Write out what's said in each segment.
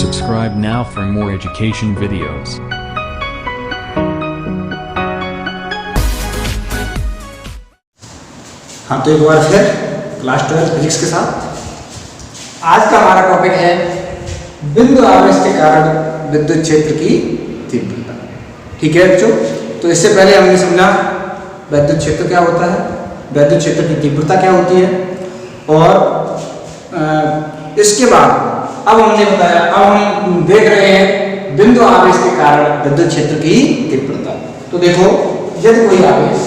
Subscribe now for more education videos. हाँ, तो एक बार फिर क्लास 12 फिजिक्स के साथ आज का हमारा टॉपिक है बिंदु आवेश के कारण विद्युत क्षेत्र की तीव्रता। ठीक है बच्चों, तो इससे पहले हमने समझा विद्युत क्षेत्र क्या होता है, विद्युत क्षेत्र की तीव्रता क्या होती है, और इसके बाद अब हमने बताया, अब हम देख रहे हैं बिंदु आवेश के कारण विद्युत क्षेत्र की तीव्रता। तो देखो, यदि कोई आवेश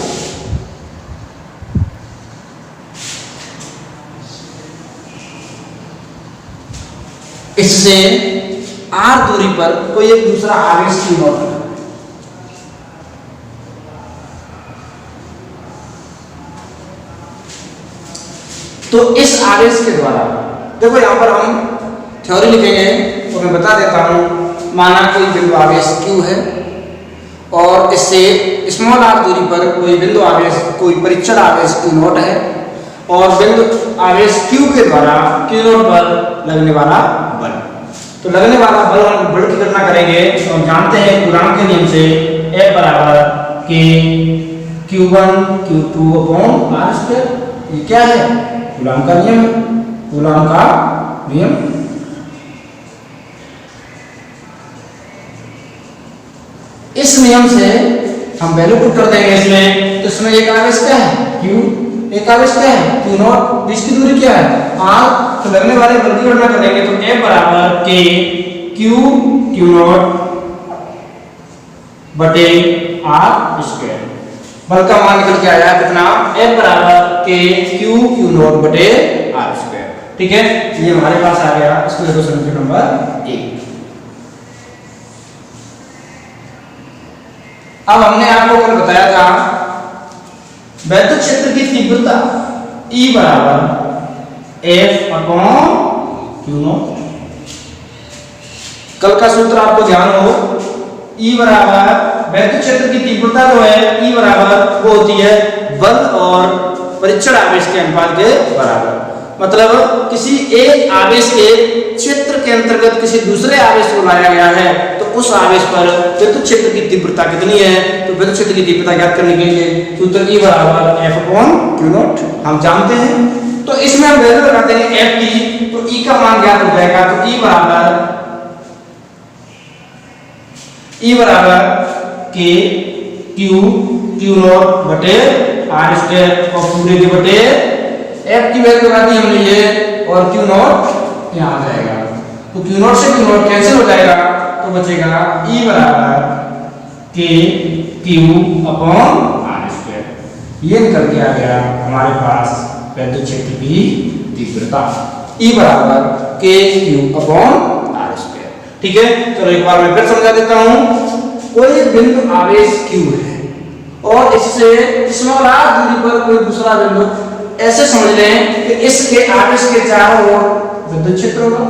इससे r दूरी पर कोई एक दूसरा आवेश q0 है, तो इस आवेश के द्वारा देखो यहां पर हम थ्योरी लिखेंगे, तो मैं बता देता हूं। माना कोई बिंदु आवेश q है और इससे स्मॉल r दूरी पर कोई बिंदु आवेश, कोई परीक्षण आवेश q0 है, और बिंदु आवेश q के द्वारा q0 पर लगने वाला बल। तो लगने वाला बल, हम बल की गणना करेंगे तो हम जानते हैं कूलॉम के नियम से F बराबर K Q1 Q2 upon r square. ये क्या है? कूलॉम का नियम है, कूलॉम का नियम। इस नियम से हम वैल्यू पुट कर देंगे इसमें, तो इसमें एक आवेश क्या है Q, एक आवेश क्या है Q0, बीच की दूरी क्या है r। तो लगने वाले बल की गणना करेंगे तो F बराबर K Q Q0 बटे r स्क्वायर। बल का मान निकल के आया कितना? F बराबर K Q Q0 बटे r स्क्वायर। ठीक है, ये हमारे पास आ गया। इसको देखो समीकरण नंबर 1। अब हमने आपको कल बताया था विद्युत क्षेत्र की तीव्रता E बराबर F अपॉन Q0। कल का सूत्र आपको ध्यान हो, E बराबर विद्युत क्षेत्र की तीव्रता जो है E बराबर वो होती है बल और परीक्षण आवेश के अनुपात के बराबर। मतलब किसी एक आवेश के क्षेत्र के अंतर्गत किसी दूसरे आवेश को लाया गया है तो उस आवेश पर विद्युत क्षेत्र की तीव्रता कितनी है। तो विद्युत क्षेत्र की तीव्रता ज्ञात करने के लिए सूत्र E बराबर F अपॉन Q0 हम जानते हैं। तो इसमें हम वैल्यू लगाते हैं F की, तो E का मान ज्ञात हो जाएगा। तो E बराबर K Q Q0 बटे r स्क्वायर और पूरे के बटे F की वैल्यू लगा दी हमने ये, और Q0 यहाँ आ जाएगा। तो Q0 से Q0 कैंसिल हो जाएगा, तो बचेगा E बराबर K Q upon r square. ये निकल के आ गया हमारे पास विद्युत क्षेत्र की तीव्रता E बराबर K Q upon r square. ठीक है, चलो एक बार मैं फिर समझा देता हूँ। कोई बिंदु आवेश Q है और इससे स्मॉल r दूरी पर कोई दूसरा बिंदु, ऐसे समझ लें कि इसके आवेश के चारों ओर विद्युत क्षेत्र होगा।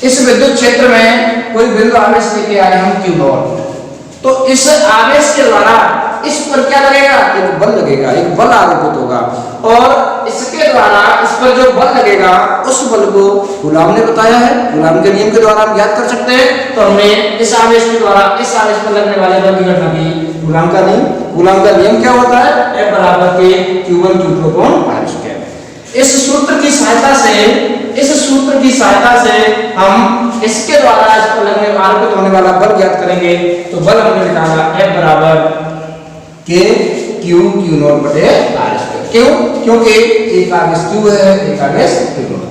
इस विद्युत क्षेत्र में कोई बिंदु आवेश लेके आए हम Q0, तो इस आवेश के द्वारा इस पर क्या लगेगा? एक बल लगेगा, एक बल आरोपित होगा, और इसके द्वारा इस पर जो बल लगेगा उस बल को कूलॉम ने बताया है, कूलॉम के नियम के द्वारा हम ज्ञात कर सकते हैं। तो हमने इस आवेश के द्वारा इस आवेश पर लगने वाले बल की गणना की। कूलॉम का नियम, कूलॉम का नियम क्या होता है? F बराबर K Q1 Q2 upon r square. इस सूत्र की सहायता से हम इसके द्वारा इस पर लगने आरोपित होने वाला बल ज्ञात करेंगे। तो बल हमने निकाला F बराबर K Q Q0 बटे r स्क्वायर। क्यों? क्योंकि एक आवेश Q है, एक आवेश Q0 है,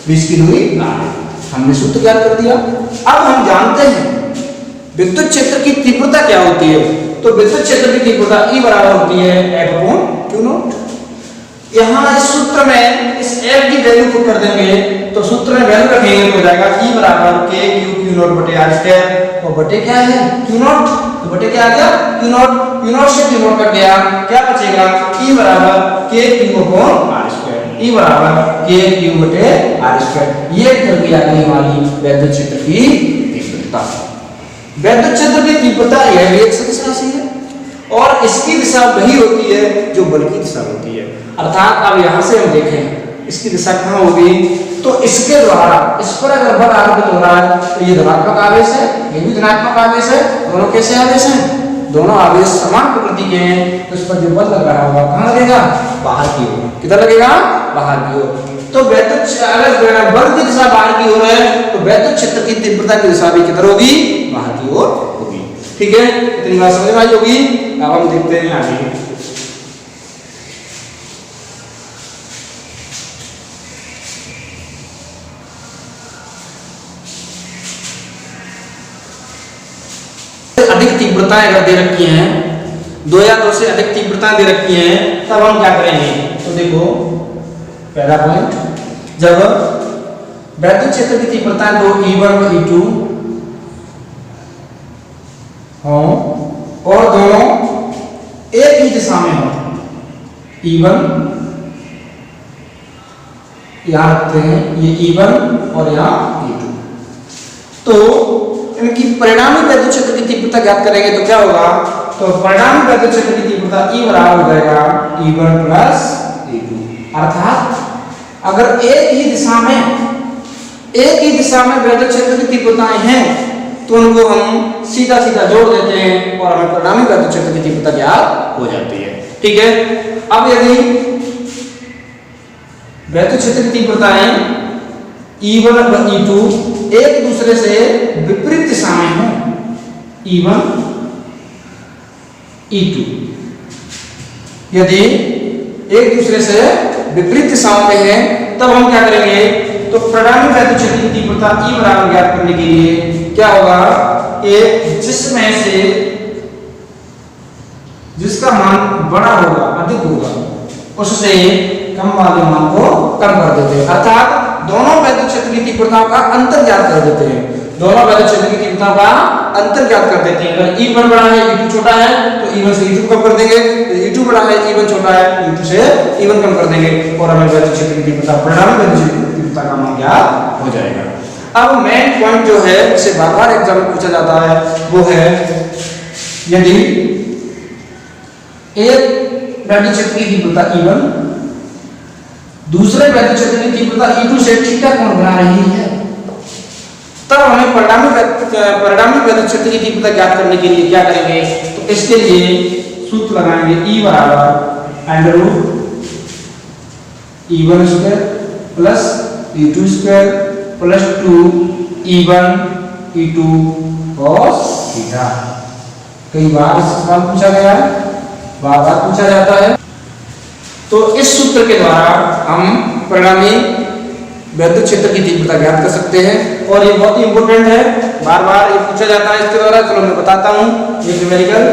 बीच की दूरी r है। हमने सूत्र ज्ञात कर दिया। अब हम जानते हैं विद्युत क्षेत्र की तीव्रता क्या होती है। तो विद्युत क्षेत्र की तीव्रता E बराबर होती है F अपॉन Q0। यहाँ इस सूत्र में इस F की वैल्यू पुट कर देंगे, तो सूत्र में वैल्यू रखेंगे तो हो जाएगा E बराबर K Q Q0 बटे r स्क्वायर, और बटे क्या है Q0, तो बटे क्या आ गया Q0, Q0 से Q0 कट गया, क्या बचेगा E बराबर K Q upon r square. E बराबर K Q बटे r स्क्वायर। ये निकल के आ गई हमारी विद्युत क्षेत्र की तीव्रता। विद्युत क्षेत्र की तीव्रता यह भी एक सदिश राशि है और इसकी दिशा वही होती है जो बल की दिशा होती है। अर्थात अब यहां से हम देखें इसकी दिशा कहाँ होगी? तो इसके द्वारा इस पर अगर बल आरोपित हो रहा है तो ये धनात्मक आवेश है, ये भी धनात्मक आवेश है। दोनों कैसे आवेश हैं? दोनों आवेश समान प्रकृति के हैं। तो इस पर जो बल लग रहा होगा कहाँ लगेगा? बाहर की ओर। किधर लगेगा? बाहर की ओर। तो वैद्युत अगर बल की दिशा बाहर की ओर है तो वैद्युत क्षेत्र की तीव्रता की दिशा भी किधर होगी? बाहर की ओर होगी। ठीक है, इतनी बात समझ में आई होगी। अब हम देखते हैं आगे। अधिक तीव्रताएं अगर दे रखी हैं, 2 या 2 से अधिक तीव्रताएं दे रखी हैं, तब हम क्या करेंगे? तो देखो पहला पॉइंट, जब वैद्युत क्षेत्र की तीव्रताएं 2 E1 और E2 हो और दोनों एक ही दिशा में हो, E1 यहां रखते हैं, ये E1 और यहाँ E2, तो इनकी परिणामी वैद्युत क्षेत्र की तीव्रता ज्ञात करेंगे तो क्या होगा? तो परिणामी वैद्युत क्षेत्र की तीव्रता E बराबर हो जाएगा E1 प्लस E2। अर्थात अगर एक ही दिशा में वैद्युत क्षेत्र की तीव्रताएं हैं तो उनको हम सीधा सीधा जोड़ देते हैं और हमें परिणामी वैद्युत क्षेत्र की तीव्रता ज्ञात हो जाती है। ठीक है, अब यदि वैद्युत क्षेत्र की तीव्रताएं E1 और E2 एक दूसरे से विपरीत दिशा में हो, E1 E2 यदि एक दूसरे से विपरीत दिशाओं में है तब हम क्या करेंगे? तो परिणामी वैद्युत क्षेत्र की तीव्रता E बराबर ज्ञात करने के लिए क्या होगा? एक जिसमें से जिसका मान बड़ा होगा, अधिक होगा, उससे कम वाले मान को कम कर देते हैं। अर्थात दोनों वैद्युत क्षेत्र की तीव्रताओं का अंतर ज्ञात कर देते हैं। दोनों वैद्युत क्षेत्र की तीव्रताओं का अंतर ज्ञात कर देते हैं। अगर E1 बड़ा है E2 छोटा है तो E1 से E2 कम कर देंगे, E2 बड़ा है E1 छोटा है E2 से E1 कम कर देंगे और हमें वैद्युत क्षेत्र की तीव्रता, परिणामी वैद्युत क्षेत्र की तीव्रता का मान ज्ञात हो जाएगा। अब मेन पॉइंट जो है, इसे बार बार एग्जाम में पूछा जाता है, वो है यदि एक वैद्युत क्षेत्र की तीव्रता E1 दूसरे वैद्युत क्षेत्र की तीव्रता E2 से थीटा कोण बना रही है, तब हमें परिणामी वैद्युत क्षेत्र की तीव्रता ज्ञात करने के लिए क्या करेंगे? तो इसके लिए सूत्र लगाएंगे E बराबर under root E1 square plus E2 square plus 2 E1 E2 cos theta. कई बार इस सवाल पूछा गया है, बार-बार पूछा जाता है। तो इस सूत्र के द्वारा हम परिणामी वैद्युत क्षेत्र की तीव्रता ज्ञात कर सकते हैं और ये बहुत ही इंपॉर्टेंट है, बार बार ये पूछा जाता है इसके द्वारा। चलो मैं बताता हूं ये न्यूमेरिकल।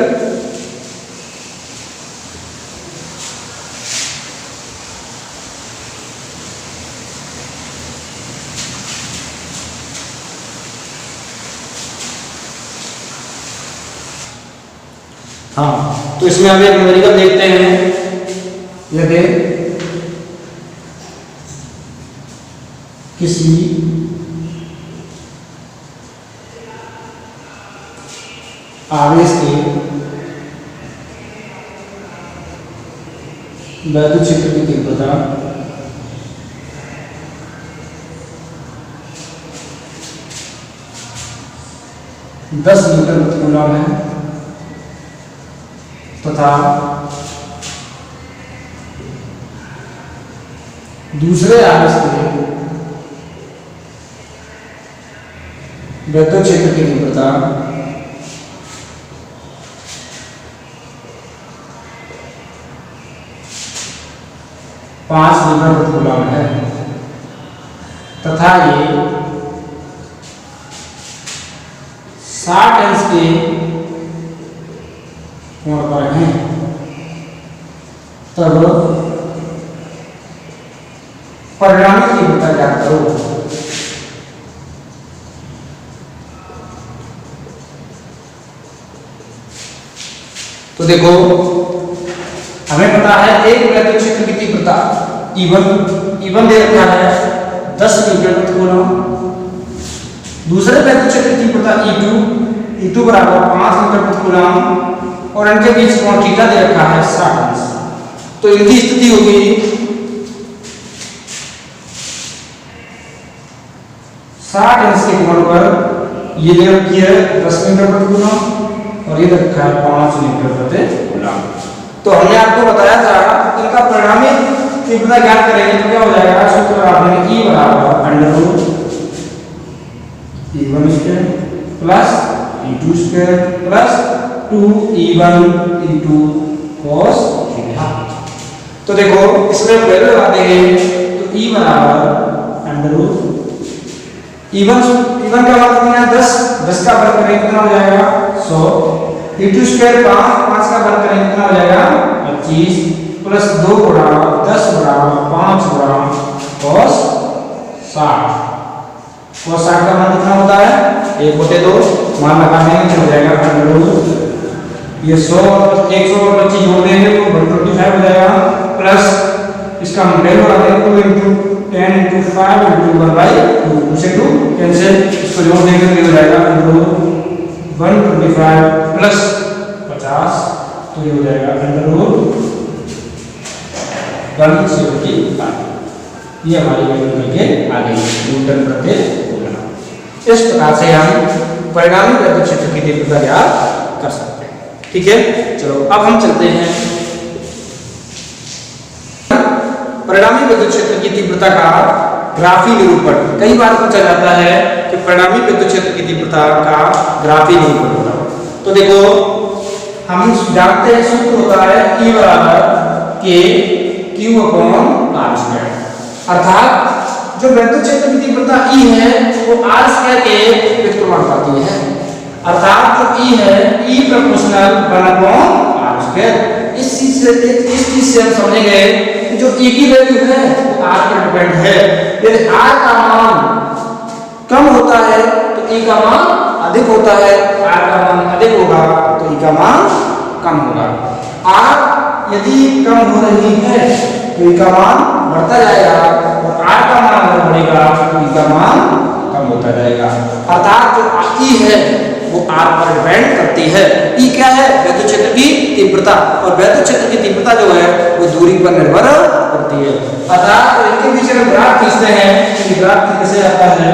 हाँ, तो इसमें हम एक न्यूमेरिकल देखते हैं। यदि किसी आवेश के वैद्युत क्षेत्र की तीव्रता 10 न्यूटन प्रति कूलम है तथा दूसरे आवेश के वैद्युत क्षेत्र की तीव्रता 5 न्यूटन प्रति कूलम है तथा ये 60 अंश के कोण पर हैं, तब परिणामी तीव्रता ज्ञात करो। तो देखो हमें पता है एक वैद्युत क्षेत्र की तीव्रता E1 दे रखा है 10 न्यूटन प्रति कूलम, दूसरे वैद्युत क्षेत्र की तीव्रता E2 बराबर 5 न्यूटन प्रति कूलम और इनके बीच कोण थीटा दे रखा है 60 अंश। तो इनकी स्थिति होगी 60 अंश के कोण पर ये दे रखी है 10 मीटर प्रति कूलम और ये रखा है 5 मीटर प्रति कूलम। तो हमने आपको बताया था इनका परिणामी तीव्रता ज्ञात करेंगे तो क्या हो जाएगा, सूत्र आपने E बराबर under root E1 square plus E2 square plus 2E1 into cos theta. तो देखो इसमें वैल्यू लगा देंगे तो E बराबर अंडर रूट E1 का मान कितना है 10 का वर्ग करेंगे कितना हो जाएगा 100, E2 स्क्वायर 5 का वर्ग करेंगे कितना हो जाएगा 25 प्लस 2 गुणा 10 गुणा 5 गुणा cos 60। cos 60 का मान कितना होता है 1 होते 2 मान लगाने में हो जाएगा अंडर रूट ये 100 100 और 25 जोड़ देंगे तो 125 हो जाएगा प्लस इसका वैल्यू लगा देंगे 2 into 10 into 5 into 1/2 उसे 2 कैंसिल इसको जोड़ देंगे तो ये हो जाएगा अंडर रूट 125 प्लस 50 तो ये हो जाएगा अंडर रूट 175। ये हमारी वैल्यू करके आ गई न्यूटन प्रति कूलम। इस प्रकार से हम परिणामी विद्युत क्षेत्र की तीव्रता ज्ञात कर सकते हैं। ठीक है, चलो अब हम चलते हैं परिणामी विद्युत क्षेत्र की तीव्रता का ग्राफी निरूपण। कई बार पूछा जाता है कि परिणामी विद्युत क्षेत्र की तीव्रता का ग्राफी निरूपण बताओ। तो देखो हम जानते हैं सूत्र होता है E बराबर K Q upon R square, अर्थात जो विद्युत क्षेत्र की तीव्रता E है वो R स्क्वायर के व्युत्क्रमानुपाती है, अर्थात जो E है E proportional 1 upon R square. इस चीज से हम समझेंगे कि जो E की वैल्यू है वो R पर डिपेंड है। यदि R का मान कम होता है तो E का मान अधिक होता है, R का मान अधिक होगा तो E का मान कम होगा। R यदि कम हो रही है तो E का मान बढ़ता जाएगा और R का मान अगर बढ़ेगा तो E का मान कम होता जाएगा, अर्थात जो E है वो R पर डिपेंड करती है। E क्या है विद्युत क्षेत्र की तीव्रता और विद्युत क्षेत्र की तीव्रता जो है वो दूरी पर निर्भर करती है। अर्थात इनके बीच में ग्राफ खींचते हैं कि ग्राफ कैसे आता है,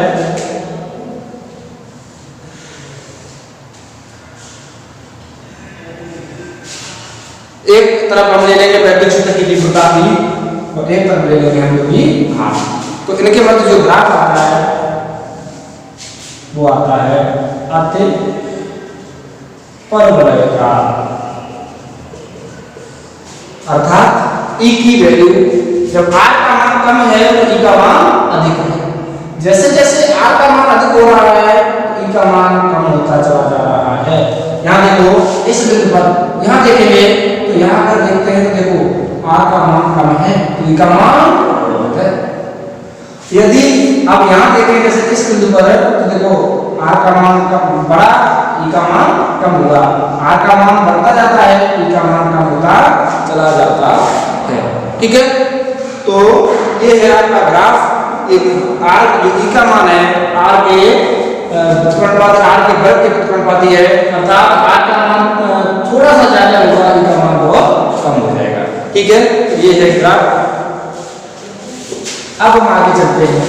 एक तरफ हम ले लेंगे विद्युत क्षेत्र की तीव्रता भी और एक तरफ ले लेंगे हम भी R। तो इनके मध्य जो ग्राफ आता है वो आता है अति परवलयाकार, अर्थात E की वैल्यू जब R का मान कम है तो E का मान अधिक है, जैसे जैसे R का मान अधिक हो रहा है तो E का मान कम होता चला जा रहा है। यहाँ देखो इस बिंदु पर यहाँ देखेंगे तो यहाँ पर देखते हैं तो देखो R का मान कम है तो E का मान बहुत है। यदि आप यहाँ देखें जैसे इस बिंदु पर है तो देखो R का मान कम बड़ा E का मान कम होगा, R का मान बढ़ता जाता है E का मान कम होता चला जाता है। ठीक है, तो ये है आपका ग्राफ। R जो E का मान है R के व्युत्क्रमानुपाती R के वर्ग के व्युत्क्रमानुपाती है, अर्थात R का मान थोड़ा सा ज्यादा होगा E का मान बहुत कम हो जाएगा। ठीक है, तो ये है ग्राफ। अब हम आगे चलते हैं।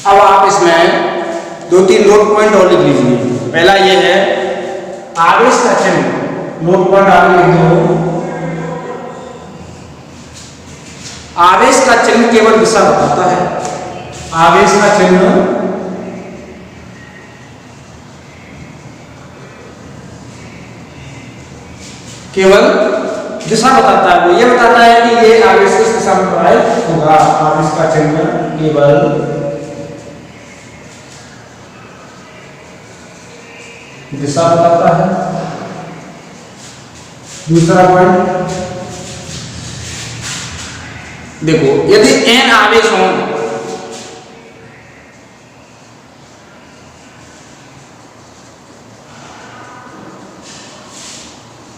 अब आप इसमें 2-3 नोट पॉइंट और लिख लीजिए। पहला ये है आवेश का चिन्ह, नोट पॉइंट आप लिख दो। आवेश का चिन्ह केवल दिशा बताता है, आवेश का चिन्ह केवल दिशा बताता है, वो ये बताता है कि ये आवेश किस दिशा में प्रवाहित होगा। आवेश का चिन्ह केवल दिशा बताता है। दूसरा पॉइंट देखो, यदि n आवेश हों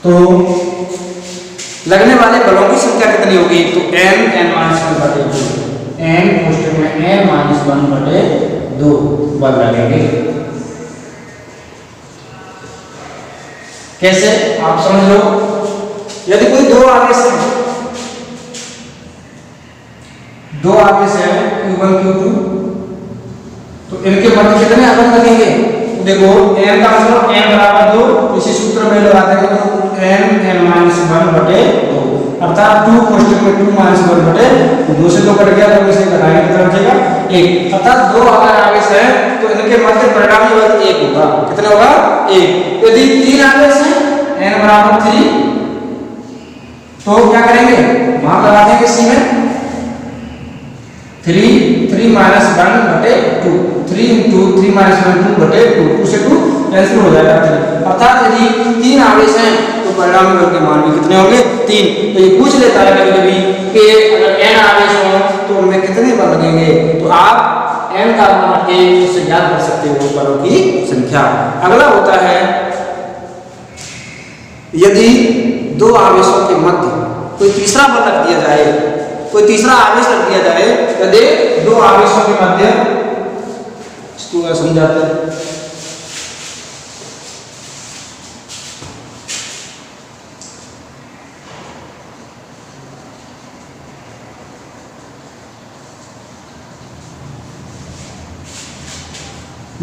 तो लगने वाले बलों की संख्या कितनी होगी, तो n n-1/2, n कोष्ठक में n-1/2। बल लगेंगे। कैसे आप समझ लो, यदि कोई दो आवेश है, Q1 Q2, तो इनके मध्य कितने बल लगेंगे? देखो n का मतलब n बराबर 2, इसी सूत्र में लगाते हैं तो n-1/2, अर्थात 2 कोष्ठक में 2-1/2 से 2 कट गया तो इसे घटाएंगे कितना बचेगा 1, अर्थात दो अगर आवेश है तो इनके मध्य परिणामी बल 1 होगा। कितना होगा? 1। यदि 3 आवेश है n बराबर 3, तो क्या करेंगे? वहां लगा देंगे सी में 3 -1/2, 3 × 3 -1/2, 2 से 2 कैंसिल हो जाएगा 3, अर्थात यदि 3 आवेश हैं तो परिणामी बल के मान भी कितने होंगे? 3। तो ये पूछ लेता है कभी कभी कि अगर n आवेश हो तो उनमें कितने बल लगेंगे, तो आप n का मान रख के उससे ज्ञात कर सकते हो बलों की संख्या। अगला होता है यदि दो आवेशों के मध्य कोई तीसरा बल रख दिया जाए, कोई तीसरा आवेश रख दिया जाए, यदि दो आवेशों के मध्य, इसको समझाते हैं।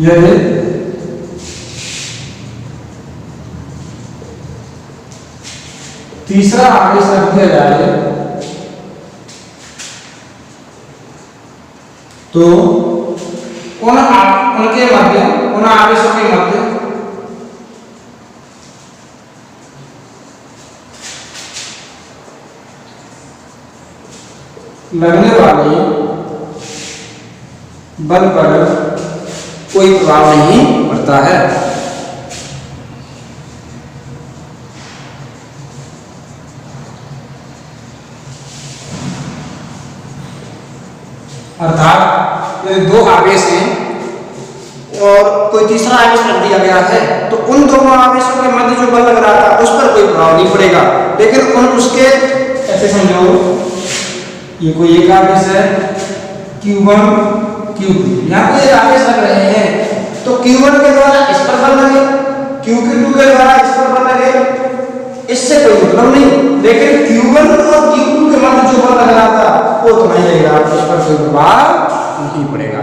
यदि तीसरा आवेश रख दिया जाए तो उनके मध्य, उन आवेशों के मध्य लगने वाले बल पर कोई प्रभाव नहीं पड़ता है। अर्थात यदि दो आवेश हैं और कोई तीसरा आवेश रख दिया गया है तो उन दोनों आवेशों के मध्य जो बल लग रहा था उस पर कोई प्रभाव नहीं पड़ेगा, लेकिन उन उसके ऐसे समझो, ये कोई एक आवेश है Q1 Q2, यहाँ कोई एक आवेश रख रहे हैं तो Q1 के द्वारा इस पर बल लगे, Q2 के द्वारा इस पर बल लगे, इससे कोई मतलब नहीं, लेकिन Q1 और Q2 के मध्य जो बल लग रहा था वो तो नहीं लगेगा, उस पर कोई प्रभाव नहीं पड़ेगा।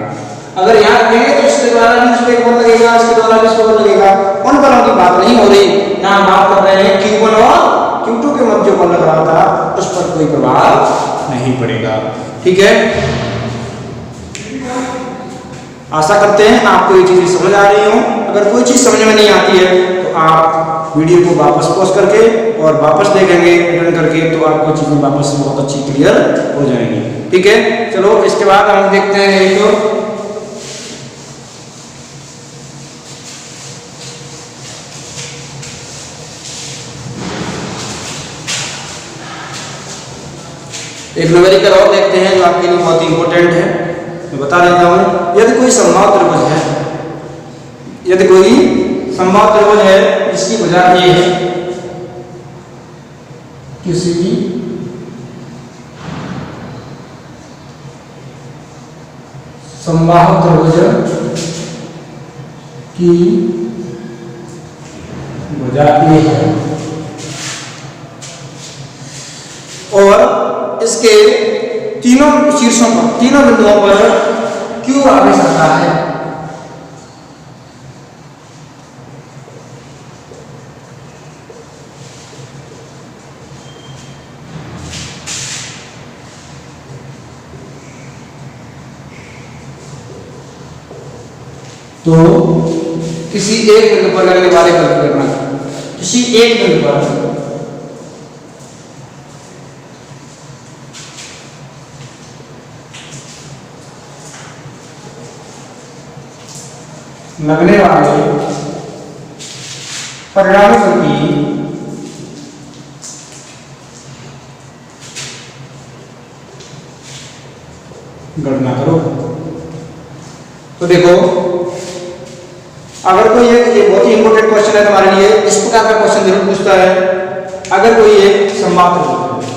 अगर यहाँ कहेंगे तो इसके द्वारा भी इस पर बल लगेगा, इसके द्वारा भी इस पर बल लगेगा, उन बलों की बात नहीं हो रही, यहाँ बात कर रहे हैं Q1 और Q2 के मध्य जो बल लग रहा था उस पर कोई प्रभाव नहीं पड़ेगा। ठीक है, आशा करते हैं आपको ये चीज़ समझ आ रही हो। अगर कोई चीज़ समझ में नहीं आती है तो आप वीडियो को वापस पॉज करके और वापस देखेंगे रिटर्न करके, तो आपको चीज़ें वापस बहुत अच्छी क्लियर हो जाएंगी। ठीक है, चलो इसके बाद हम देखते हैं एक न्यूमेरिकल और देखते हैं जो आपके लिए बहुत ही इंपॉर्टेंट है, मैं बता देता हूँ। यदि कोई समबाहु त्रिभुज है, यदि कोई समबाहु त्रिभुज है जिसकी भुजा ए है, किसी समबाहु त्रिभुज की भुजा ए है और इसके तीनों शीर्षों पर, तीनों बिंदुओं पर Q आवेश आता है, तो किसी एक बिंदु पर लगने वाले बल की गणना, किसी एक बिंदु पर लगने वाले परिणामी बल की गणना करो। तो देखो, अगर कोई ये बहुत ही इंपॉर्टेंट क्वेश्चन है तुम्हारे लिए, इस प्रकार का क्वेश्चन जरूर पूछता है। अगर कोई एक समबाहु त्रिभुज है,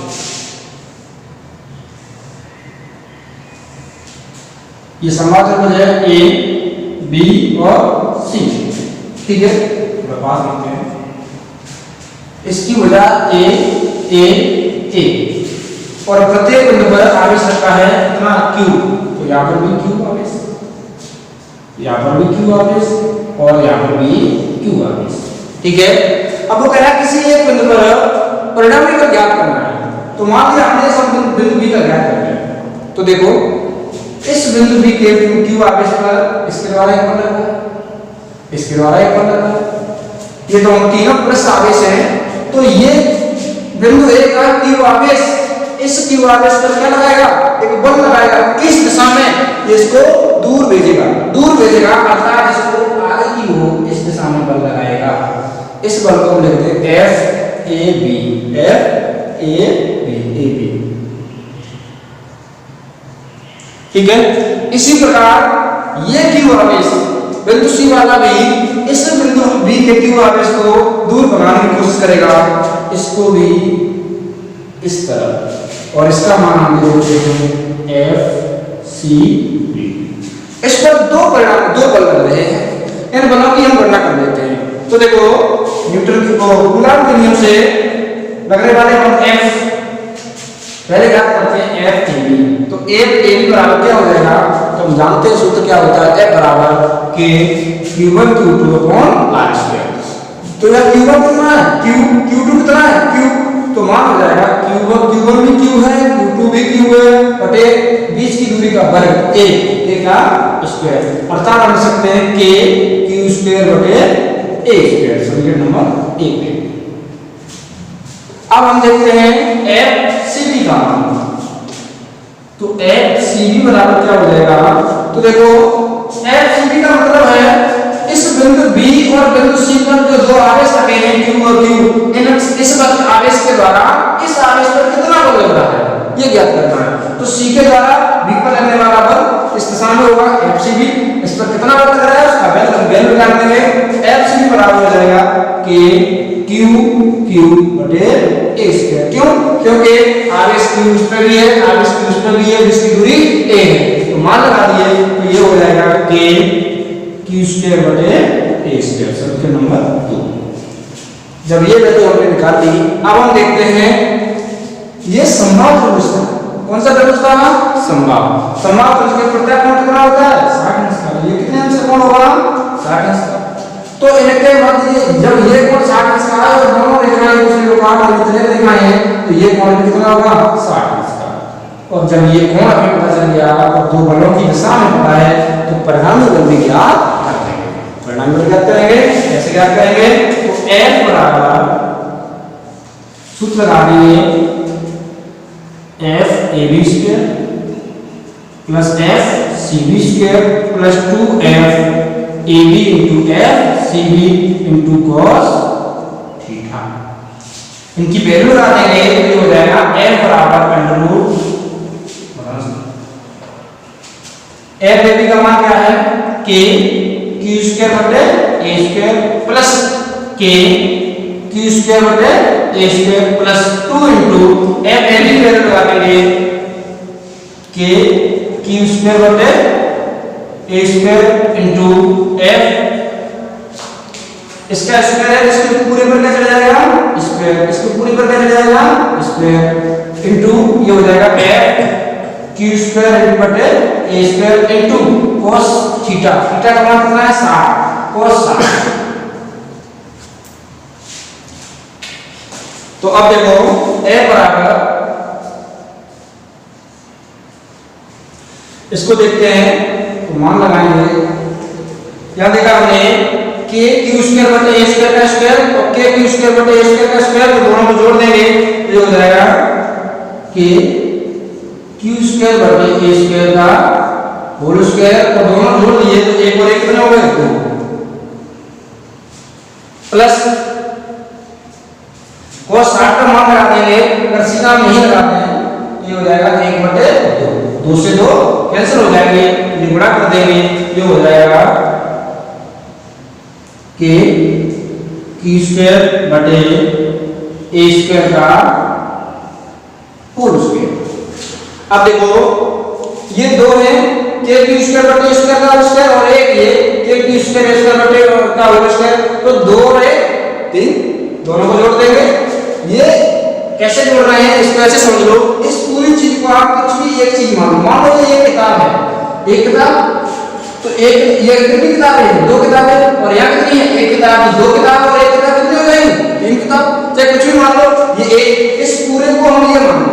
ये समबाहु त्रिभुज है A बी और सी, ठीक है, पास लिखते हैं। इसकी वजह ए और प्रत्येक बिंदु पर आवेश रखा है कितना Q, तो यहाँ पर भी Q आवेश, यहाँ पर भी Q आवेश और यहाँ पर भी Q आवेश, ठीक है। अब वो कह रहा है किसी एक बिंदु पर परिणामी बल ज्ञात करना है, तो मान लिया हमने सब बिंदु B का ज्ञात कर लिया, तो देखो इस बिंदु B के Q आवेश पर इसके द्वारा एक बल लगा, इसके द्वारा एक बल लगा, ये तो तीनों पृष्ठ आवेश हैं, तो ये बिंदु A का Q आवेश इस Q आवेश पर क्या लगाएगा, एक बल लगाएगा, किस दिशा में, ये इसको दूर भेजेगा, अर्थात इसको आगे की ओर इस दिशा में बल लगाएगा। इस बल को लिखते हैं FAB, ठीक है। इसी प्रकार ये Q आवेश बिंदु C वाला भी इस बिंदु B के Q आवेश को दूर भगाने की कोशिश करेगा, इसको भी इस तरह, और इसका मान हम देते हैं FCB। इस पर दो बल लग रहे हैं, इन बलों की हम गणना कर लेते हैं। तो देखो न्यूटन की कूलॉम के नियम से लगने वाले बल F पहले ज्ञात करते हैं FAB, तो FAB बराबर क्या हो जाएगा, तो हम जानते हैं सूत्र क्या होता है, F बराबर K Q1 Q2 upon R²। तो यह Q1 कितना है, Q2 कितना है, Q, तो मान हो जाएगा Q1 भी Q है, Q2 भी Q है, बटे बीच की दूरी का वर्ग A का स्क्वायर, अर्थात हम लिख सकते हैं K Q² बटे A², समीकरण नंबर 1 पे। अब हम देखते हैं FCB का मान, तो FCB बराबर क्या हो जाएगा, तो देखो FCB का मतलब है इस बिंदु B और बिंदु C पर जो दो आवेश रखे हैं Q और Q, इस बल आवेश के द्वारा इस आवेश पर कितना बल लग रहा है ये ज्ञात करना है। तो C के द्वारा B पर लगने वाला बल इस दिशा में होगा FCB, इस पर कितना बल लग रहा है उसका वैल्यू निकाल देंगे, FCB बराबर हो जाएगा K Q बटे A²। क्यों, क्योंकि आवेश Q उस पर भी है, आवेश Q उस पर भी है, जिसकी दूरी A है, तो मान लगा दिए, तो ये हो जाएगा K Q² बटे A², समीकरण नंबर 2। जब ये वैल्यू हमने निकाल ली, अब हम देखते हैं ये संभाव त्रिभुज था, कौन सा त्रिभुज था, संभाव त्रिभुज के प्रत्येक कोण कितना होता है, 60 अंश का, ये कितने अंश का कोण होगा, 60 अंश का। तो इनके मध्य जब ये कोण 60 अंश का है और दोनों रेखाएं एक दूसरे को काट रही इतने दिखाए हैं, तो ये कोण कितना होगा, 60 अंश का। और जब ये कोण हमें पता चल गया और दो बलों की दिशा में पता है, तो परिणामी बल भी ज्ञात कर देंगे। परिणामी बल ज्ञात करेंगे, कैसे ज्ञात करेंगे, तो F बराबर सूत्र लगा दिए FAB² plus FCB² plus 2FAB into FCB into cos theta. इनकी वैल्यू लगा देंगे तो ये हो जाएगा F बराबर अंडर FAB का मान क्या है, K Q² बटे A² प्लस K Q² बटे A² plus 2 into FAB value लगा देंगे K Q² बटे A² इंटू F, इसका स्क्वायर है, इसके पूरे पर क्या चला जाएगा, स्क्वायर, इसके पूरे पर क्या चला जाएगा, स्क्वायर, इंटू ये हो जाएगा F Q² बटे A² into cos theta, theta का मान कितना है, 60, cos 60। तो अब देखो A बराबर, इसको देखते हैं, तो मान लगाएंगे, यहां देखा हमने K Q² बटे A² का स्क्वायर और K Q² बटे A² का स्क्वायर, तो दोनों को जोड़ देंगे तो ये हो जाएगा K Q² बटे A² का होल स्क्वायर, और दोनों जोड़ दिए तो एक और एक कितना हो गया, 2 प्लस cos 60 का मान लगा देंगे, अगर सीधा नहीं लगाते हैं ये हो जाएगा 1/2, 2 से 2 कैंसिल हो जाएंगे, ये गुणा कर देंगे, ये हो जाएगा K Q² बटे A² का होल स्क्वायर। अब देखो ये दो है K Q² बटे A² का स्क्वायर और एक ये के क्यू स्क्वायर स्क्वायर बटे का होल स्क्वायर, तो 2 और 1 3, दोनों को जोड़ देंगे। ये कैसे जोड़ रहे हैं इसको ऐसे समझ लो, इस पूरी चीज को आप कुछ भी एक चीज मान लो, मान लो ये किताब है, एक किताब, तो एक ये कितनी किताब है, 2 किताबें, और यहाँ कितनी है, एक किताब, 2 किताब और एक किताब कितनी हो जाएगी, 3 किताब, चाहे कुछ भी मान लो, ये एक, इस पूरे को हम ये मान लो,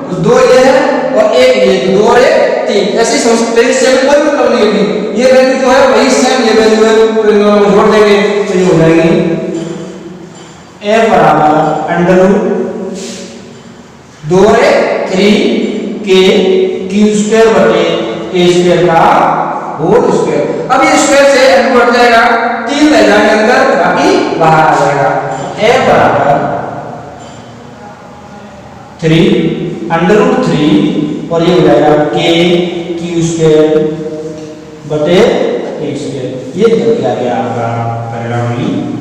तो 2 ये है और 1 ये, 2 और 1 3, ऐसे समझ सकते हैं। इससे कोई मतलब नहीं होगी, ये वैल्यू जो है वही सेम ये वैल्यू है, तो इन दोनों को जोड़ देंगे तो ये हो जाएगी a बराबर अंडर रूट 2 और 1 3 के क्यू स्क्वायर बटे a स्क्वायर का होल स्क्वायर। अब ये स्क्वायर से n कट जाएगा, 3 रह जाएंगे अंदर, बाकी बाहर आ जाएगा। a बराबर 3 अंडर रूट 3 और ये हो जाएगा k क्यू स्क्वायर बटे a स्क्वायर। ये निकल के आ गया आपका परिणाम।